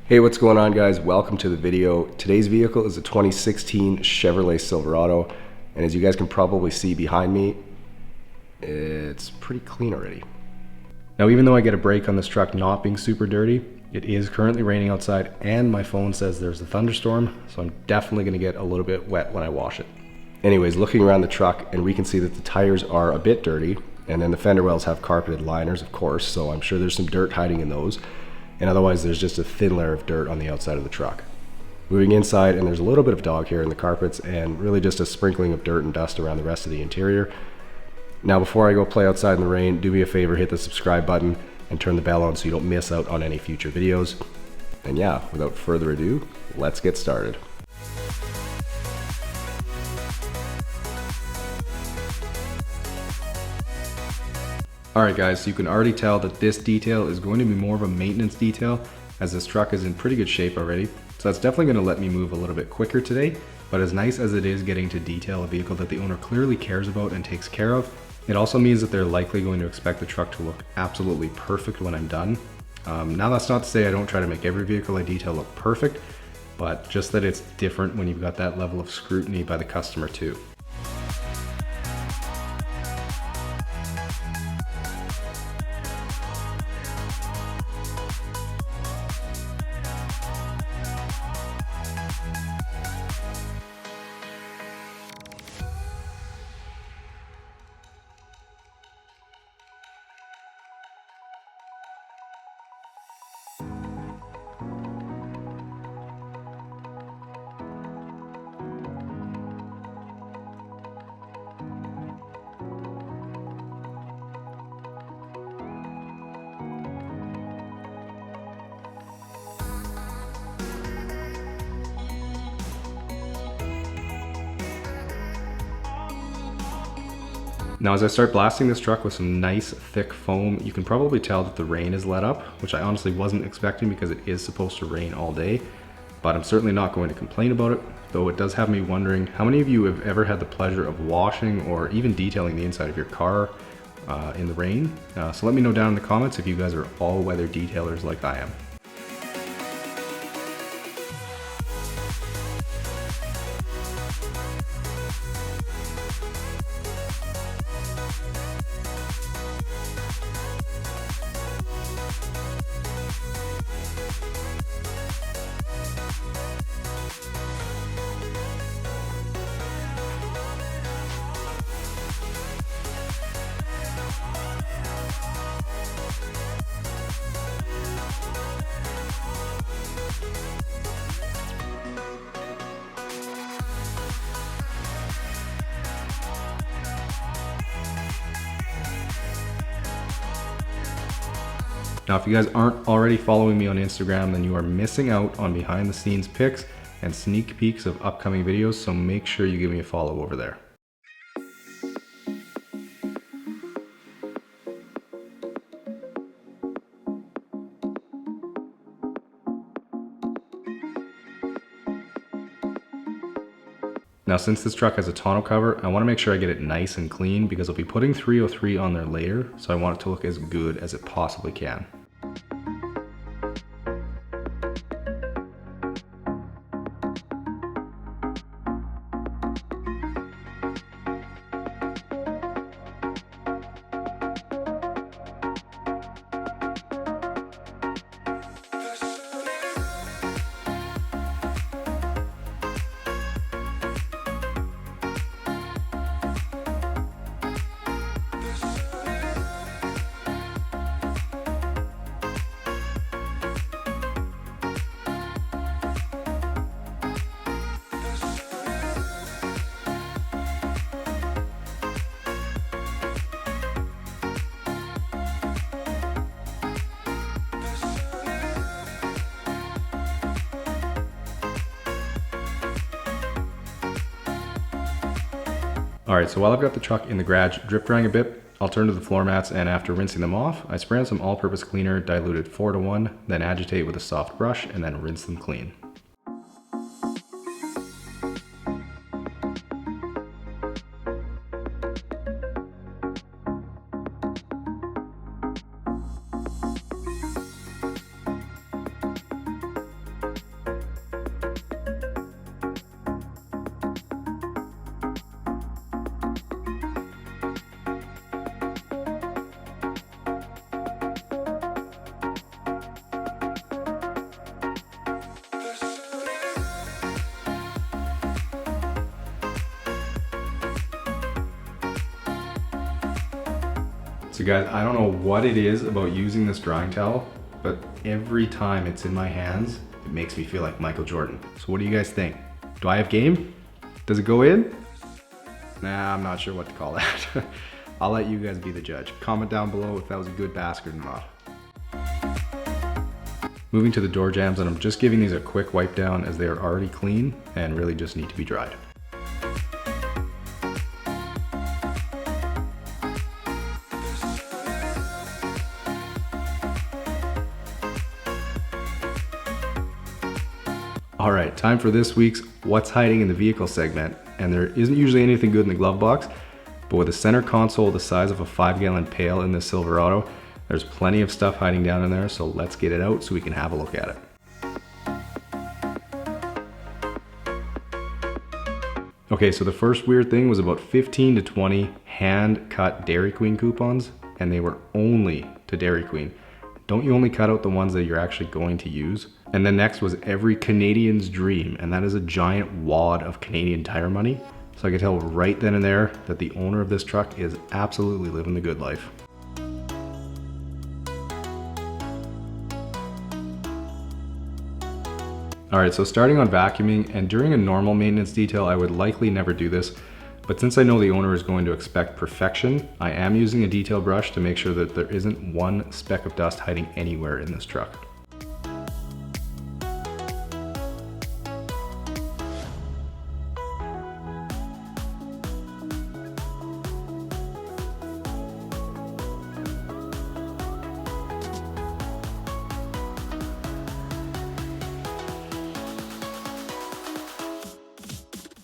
Hey, what's going on, guys? Welcome to the video. Today's vehicle is a 2016 Chevrolet Silverado, and as you guys can probably see behind me, it's pretty clean already. Now, even though I get a break on this truck not being super dirty, it is currently raining outside and my phone says there's a thunderstorm, so I'm definitely going to get a little bit wet when I wash it. Anyways, looking around the truck, and we can see that the tires are a bit dirty, and then the fender wells have carpeted liners, of course, so I'm sure there's some dirt hiding in those. And otherwise there's just a thin layer of dirt on the outside of the truck. Moving inside, and there's a little bit of dog hair in the carpets and really just a sprinkling of dirt and dust around the rest of the interior. Now, before I go play outside in the rain, do me a favor, hit the subscribe button and turn the bell on so you don't miss out on any future videos. And yeah, without further ado, let's get started. Alright guys, so you can already tell that this detail is going to be more of a maintenance detail, as this truck is in pretty good shape already. So that's definitely going to let me move a little bit quicker today, but as nice as it is getting to detail a vehicle that the owner clearly cares about and takes care of, it also means that they're likely going to expect the truck to look absolutely perfect when I'm done. Now, that's not to say I don't try to make every vehicle I detail look perfect, but just that it's different when you've got that level of scrutiny by the customer too. Now, as I start blasting this truck with some nice thick foam, you can probably tell that the rain is let up, which I honestly wasn't expecting because it is supposed to rain all day, but I'm certainly not going to complain about it, though it does have me wondering how many of you have ever had the pleasure of washing or even detailing the inside of your car in the rain. So let me know down in the comments if you guys are all-weather detailers like I am. Now, if you guys aren't already following me on Instagram, then you are missing out on behind the scenes pics and sneak peeks of upcoming videos, so make sure you give me a follow over there. Now, since this truck has a tonneau cover, I want to make sure I get it nice and clean because I'll be putting 303 on there later, so I want it to look as good as it possibly can. Alright, so while I've got the truck in the garage drip drying a bit, I'll turn to the floor mats, and after rinsing them off, I spray on some all-purpose cleaner diluted 4:1, then agitate with a soft brush, and then rinse them clean. So guys, I don't know what it is about using this drying towel, but every time it's in my hands, it makes me feel like Michael Jordan. So what do you guys think? Do I have game? Does it go in? Nah, I'm not sure what to call that. I'll let you guys be the judge. Comment down below if that was a good basket or not. Moving to the door jambs, and I'm just giving these a quick wipe down as they are already clean and really just need to be dried. All right, time for this week's What's Hiding in the Vehicle segment. And there isn't usually anything good in the glove box, but with a center console the size of a 5-gallon pail in this Silverado, there's plenty of stuff hiding down in there, so let's get it out so we can have a look at it. Okay, so the first weird thing was about 15 to 20 hand-cut Dairy Queen coupons, and they were only to Dairy Queen. Don't you only cut out the ones that you're actually going to use? And then next was every Canadian's dream, and that is a giant wad of Canadian Tire money. So I could tell right then and there that the owner of this truck is absolutely living the good life. All right, so starting on vacuuming, and during a normal maintenance detail, I would likely never do this, but since I know the owner is going to expect perfection, I am using a detail brush to make sure that there isn't one speck of dust hiding anywhere in this truck.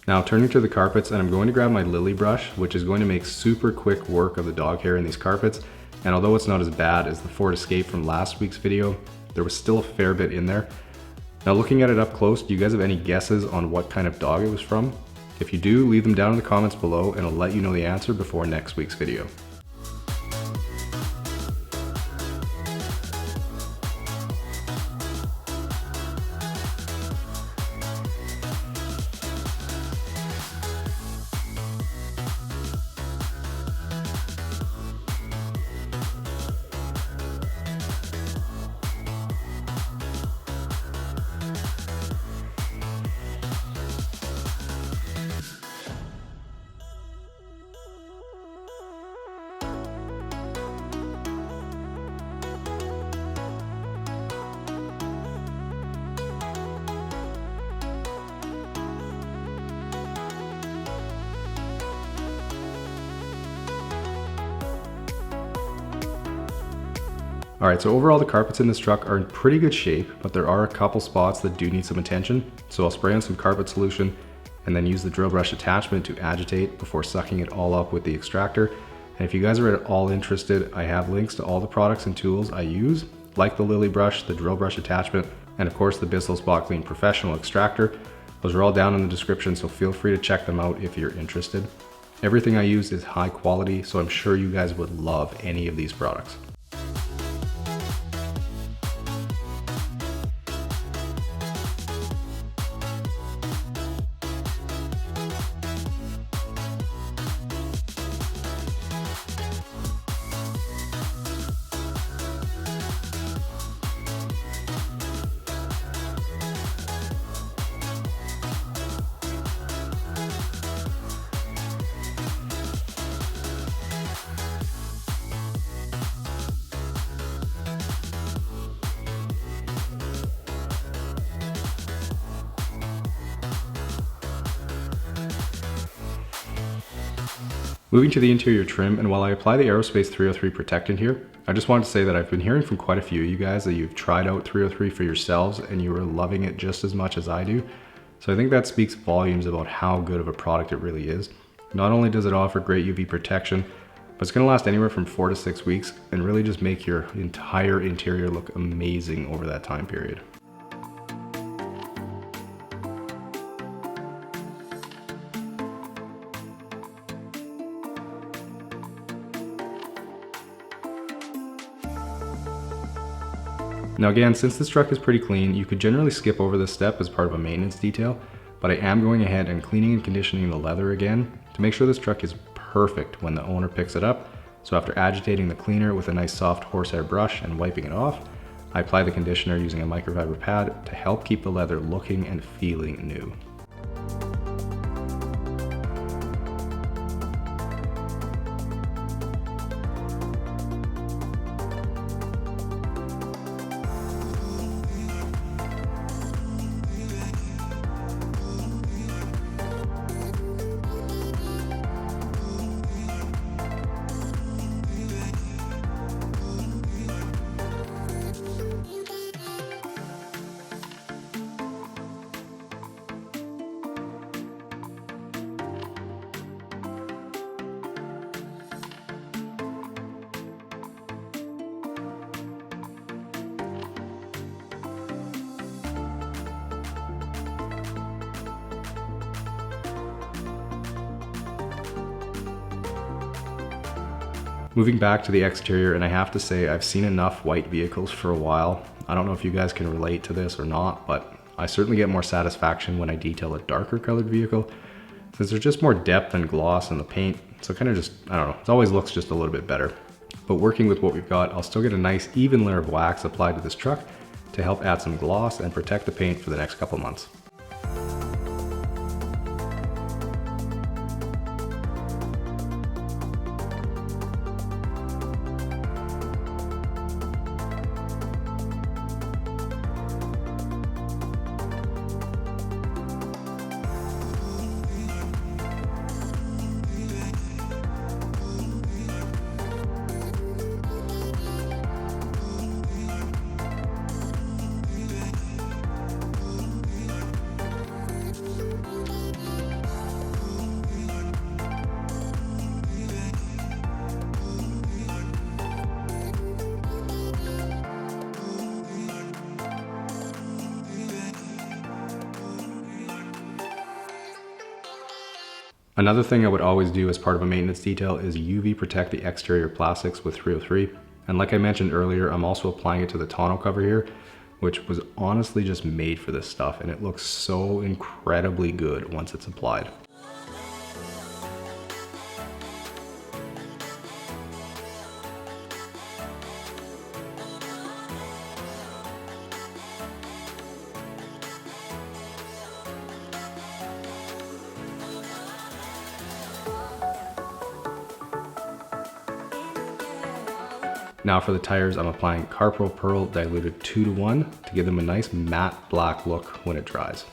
Now turning to the carpets, and I'm going to grab my lily brush, which is going to make super quick work of the dog hair in these carpets. And although it's not as bad as the Ford Escape from last week's video, there was still a fair bit in there. Now looking at it up close, do you guys have any guesses on what kind of dog it was from? If you do, leave them down in the comments below and I'll let you know the answer before next week's video. All right, so overall the carpets in this truck are in pretty good shape, but there are a couple spots that do need some attention. So I'll spray on some carpet solution and then use the drill brush attachment to agitate before sucking it all up with the extractor. And if you guys are at all interested, I have links to all the products and tools I use, like the lily brush, the drill brush attachment, and of course the Bissell Spot Clean Professional Extractor. Those are all down in the description, so feel free to check them out if you're interested. Everything I use is high quality, so I'm sure you guys would love any of these products. Moving to the interior trim, and while I apply the Aerospace 303 protectant here, I just wanted to say that I've been hearing from quite a few of you guys that you've tried out 303 for yourselves and you are loving it just as much as I do. So I think that speaks volumes about how good of a product it really is. Not only does it offer great UV protection, but it's going to last anywhere from 4 to 6 weeks and really just make your entire interior look amazing over that time period. Now again, since this truck is pretty clean, you could generally skip over this step as part of a maintenance detail, but I am going ahead and cleaning and conditioning the leather again to make sure this truck is perfect when the owner picks it up So after agitating the cleaner with a nice soft horsehair brush and wiping it off, I apply the conditioner using a microfiber pad to help keep the leather looking and feeling new. Moving back to the exterior, and I have to say I've seen enough white vehicles for a while. I don't know if you guys can relate to this or not, but I certainly get more satisfaction when I detail a darker colored vehicle, since there's just more depth and gloss in the paint. So kind of just, I don't know, it always looks just a little bit better. But working with what we've got, I'll still get a nice even layer of wax applied to this truck to help add some gloss and protect the paint for the next couple months. Another thing I would always do as part of a maintenance detail is UV protect the exterior plastics with 303. And like I mentioned earlier, I'm also applying it to the tonneau cover here, which was honestly just made for this stuff, and it looks so incredibly good once it's applied. Now for the tires, I'm applying Carpro Pearl diluted 2:1 to give them a nice matte black look when it dries.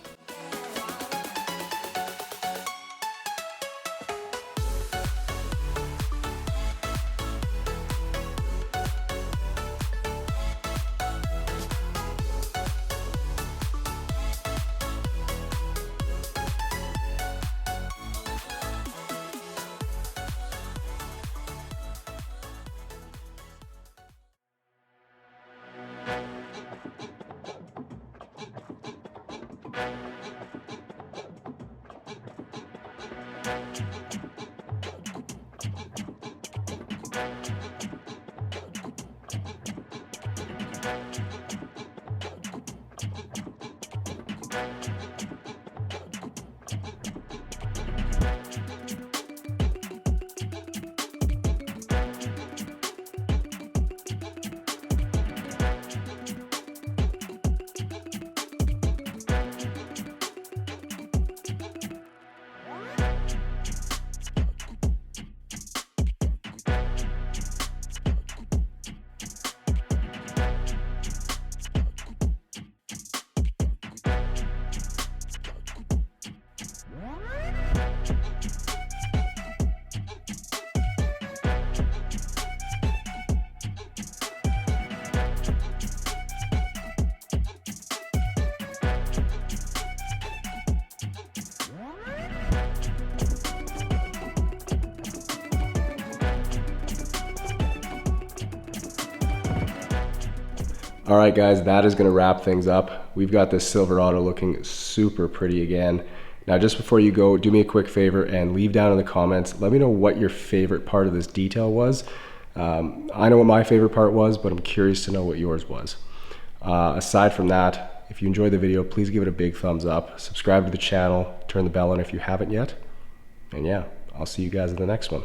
All right, guys, that is gonna wrap things up. We've got this Silverado looking super pretty again. Now, just before you go, do me a quick favor and leave down in the comments, let me know what your favorite part of this detail was. I know what my favorite part was, but I'm curious to know what yours was. Aside from that, if you enjoyed the video, please give it a big thumbs up, subscribe to the channel, turn the bell on if you haven't yet. And yeah, I'll see you guys in the next one.